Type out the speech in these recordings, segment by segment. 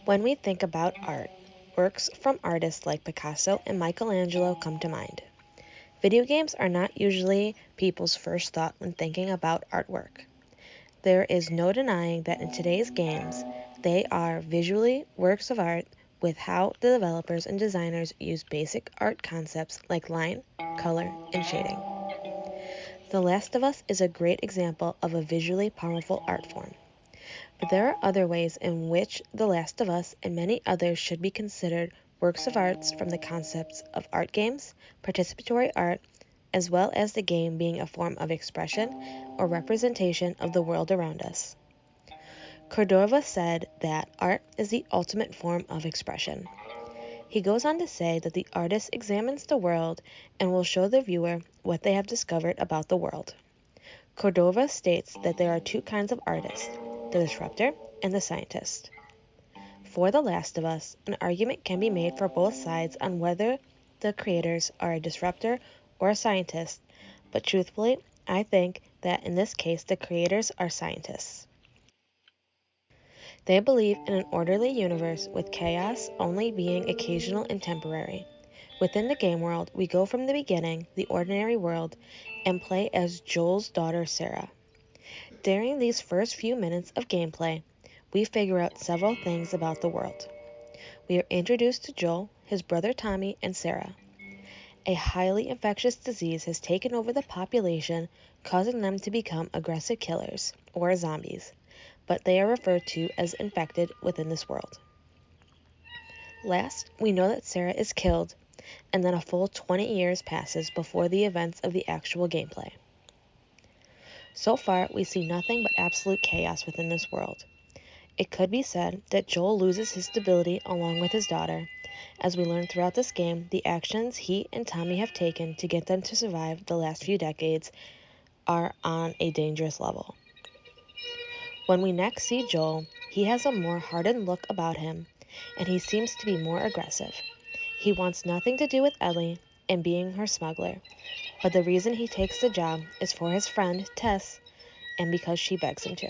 When we think about art, works from artists like Picasso and Michelangelo come to mind. Video games are not usually people's first thought when thinking about artwork. There is no denying that in today's games, they are visually works of art with how the developers and designers use basic art concepts like line, color, and shading. The Last of Us is a great example of a visually powerful art form. But there are other ways in which The Last of Us and many others should be considered works of arts from the concepts of art games, participatory art, as well as the game being a form of expression or representation of the world around us. Cordova said that art is the ultimate form of expression. He goes on to say that the artist examines the world and will show the viewer what they have discovered about the world. Cordova states that there are two kinds of artists, the disruptor and the scientist. For The Last of Us, an argument can be made for both sides on whether the creators are a disruptor or a scientist, but truthfully, I think that in this case the creators are scientists. They believe in an orderly universe with chaos only being occasional and temporary. Within the game world, we go from the beginning, the ordinary world, and play as Joel's daughter Sarah. During these first few minutes of gameplay, we figure out several things about the world. We are introduced to Joel, his brother Tommy, and Sarah. A highly infectious disease has taken over the population, causing them to become aggressive killers, or zombies, but they are referred to as infected within this world. Last, we know that Sarah is killed, and then a full 20 years passes before the events of the actual gameplay. So far, we see nothing but absolute chaos within this world. It could be said that Joel loses his stability along with his daughter. As we learn throughout this game, the actions he and Tommy have taken to get them to survive the last few decades are on a dangerous level. When we next see Joel, he has a more hardened look about him, and he seems to be more aggressive. He wants nothing to do with Ellie and being her smuggler, but the reason he takes the job is for his friend, Tess, and because she begs him to.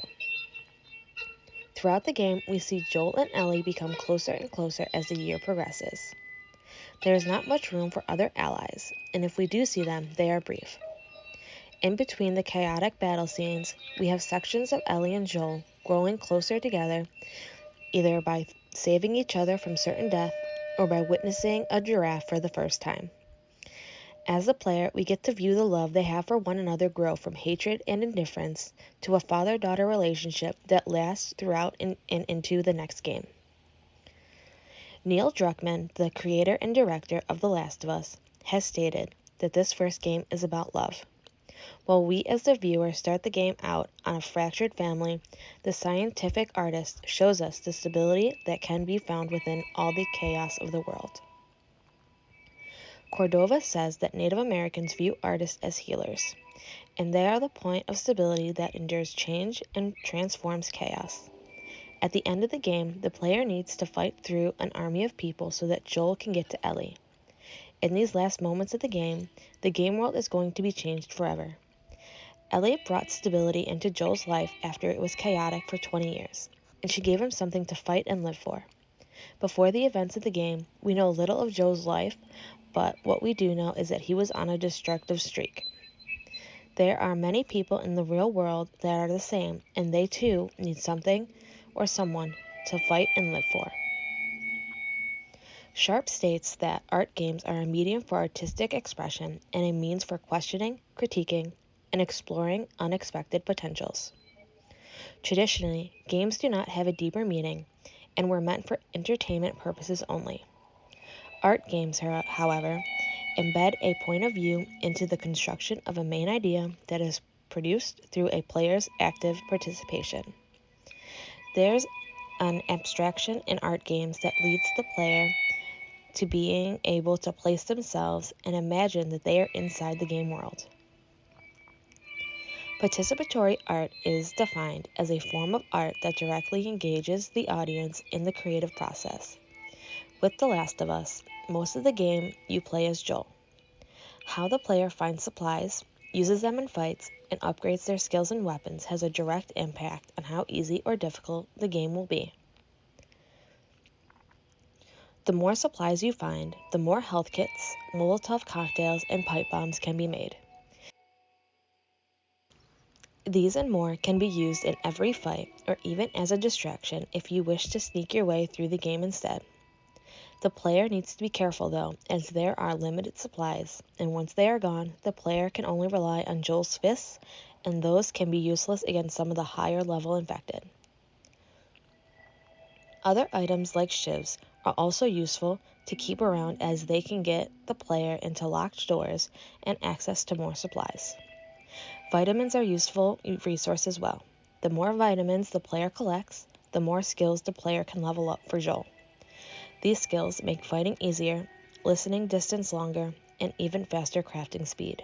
Throughout the game, we see Joel and Ellie become closer and closer as the year progresses. There is not much room for other allies, and if we do see them, they are brief. In between the chaotic battle scenes, we have sections of Ellie and Joel growing closer together, either by saving each other from certain death or by witnessing a giraffe for the first time. As a player, we get to view the love they have for one another grow from hatred and indifference to a father-daughter relationship that lasts throughout and into the next game. Neil Druckmann, the creator and director of The Last of Us, has stated that this first game is about love. While we as the viewer start the game out on a fractured family, the scientific artist shows us the stability that can be found within all the chaos of the world. Cordova says that Native Americans view artists as healers, and they are the point of stability that endures change and transforms chaos. At the end of the game, the player needs to fight through an army of people so that Joel can get to Ellie. In these last moments of the game world is going to be changed forever. Ellie brought stability into Joel's life after it was chaotic for 20 years, and she gave him something to fight and live for. Before the events of the game, we know little of Joel's life, but what we do know is that he was on a destructive streak. There are many people in the real world that are the same, and they too need something or someone to fight and live for. Sharp states that art games are a medium for artistic expression and a means for questioning, critiquing, and exploring unexpected potentials. Traditionally, games do not have a deeper meaning and were meant for entertainment purposes only. Art games, however, embed a point of view into the construction of a main idea that is produced through a player's active participation. There's an abstraction in art games that leads the player to being able to place themselves and imagine that they are inside the game world. Participatory art is defined as a form of art that directly engages the audience in the creative process. With The Last of Us, most of the game you play as Joel. How the player finds supplies, uses them in fights, and upgrades their skills and weapons has a direct impact on how easy or difficult the game will be. The more supplies you find, the more health kits, Molotov cocktails, and pipe bombs can be made. These and more can be used in every fight, or even as a distraction if you wish to sneak your way through the game instead. The player needs to be careful though, as there are limited supplies, and once they are gone, the player can only rely on Joel's fists, and those can be useless against some of the higher level infected. Other items like shivs are also useful to keep around, as they can get the player into locked doors and access to more supplies. Vitamins are useful resource as well. The more vitamins the player collects, the more skills the player can level up for Joel. These skills make fighting easier, listening distance longer, and even faster crafting speed.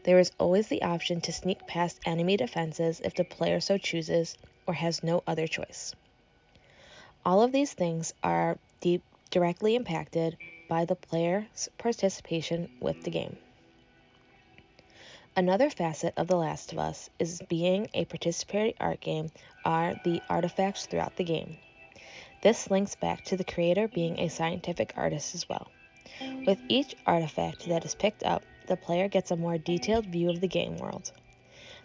There is always the option to sneak past enemy defenses if the player so chooses or has no other choice. All of these things are directly impacted by the player's participation with the game. Another facet of The Last of Us is being a participatory art game are the artifacts throughout the game. This links back to the creator being a scientific artist as well. With each artifact that is picked up, the player gets a more detailed view of the game world.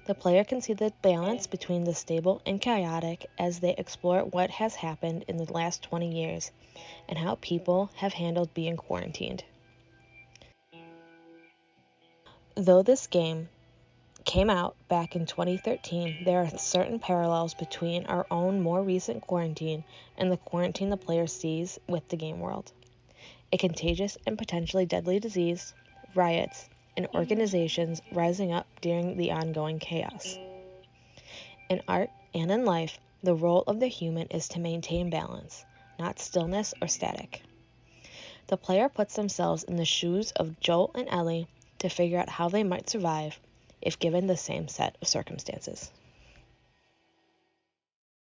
The player can see the balance between the stable and chaotic as they explore what has happened in the last 20 years and how people have handled being quarantined. Though this game came out back in 2013, there are certain parallels between our own more recent quarantine and the quarantine the player sees with the game world. A contagious and potentially deadly disease, riots, and organizations rising up during the ongoing chaos. In art and in life, the role of the human is to maintain balance, not stillness or static. The player puts themselves in the shoes of Joel and Ellie to figure out how they might survive if given the same set of circumstances.